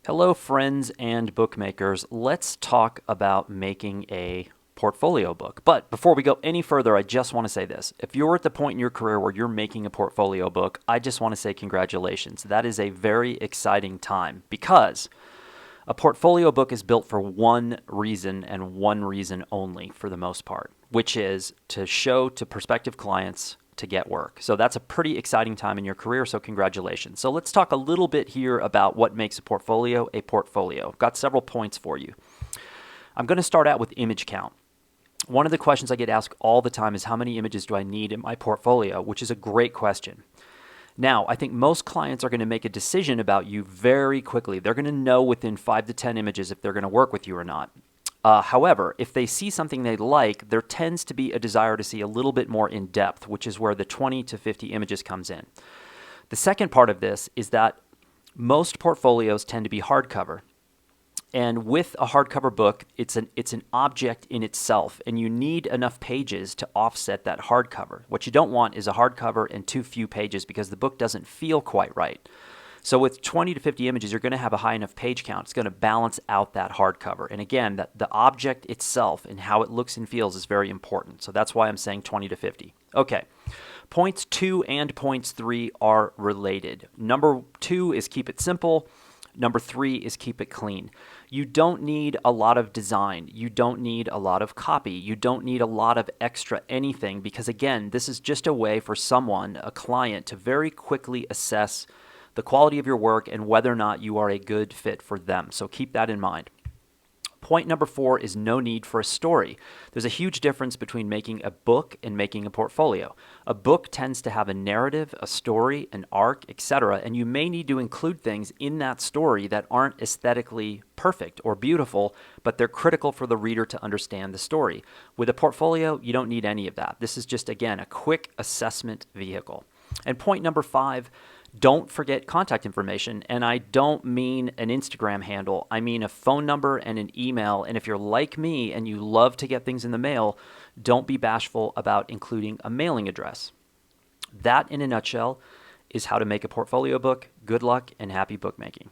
Hello, friends and bookmakers. Let's talk about making a portfolio book. But before we go any further, I just want to say this. If you're at the point in your career where you're making a portfolio book, I just want to say congratulations. That is a very exciting time because a portfolio book is built for one reason and one reason only for the most part, which is to show to prospective clients to get work. So that's a pretty exciting time in your career, so congratulations. So let's talk a little bit here about what makes a portfolio a portfolio. I've got several points for you. I'm going to start out with image count. One of the questions I get asked all the time is how many images do I need in my portfolio, which is a great question. Now, I think most clients are going to make a decision about you very quickly. They're going to know within 5 to 10 images if they're going to work with you or not. However, if they see something they like, there tends to be a desire to see a little bit more in depth, which is where the 20 to 50 images comes in. The second part of this is that most portfolios tend to be hardcover. And with a hardcover book, it's an object in itself, and you need enough pages to offset that hardcover. What you don't want is a hardcover and too few pages because the book doesn't feel quite right. So with 20 to 50 images, you're going to have a high enough page count. It's going to balance out that hardcover. And again, the object itself and how it looks and feels is very important. So that's why I'm saying 20 to 50. Okay. Points 2 and points 3 are related. Number 2 is keep it simple. Number 3 is keep it clean. You don't need a lot of design. You don't need a lot of copy. You don't need a lot of extra anything because, again, this is just a way for someone, a client, to very quickly assess the quality of your work and whether or not you are a good fit for them. So keep that in mind. Point number 4 is no need for a story. There's a huge difference between making a book and making a portfolio. A book tends to have a narrative, a story, an arc, etc., and you may need to include things in that story that aren't aesthetically perfect or beautiful, but they're critical for the reader to understand the story. With a portfolio, you don't need any of that. This is just, again, a quick assessment vehicle. And point number 5, don't forget contact information, and I don't mean an Instagram handle. I mean a phone number and an email, and if you're like me and you love to get things in the mail, don't be bashful about including a mailing address. That, in a nutshell, is how to make a portfolio book. Good luck and happy bookmaking.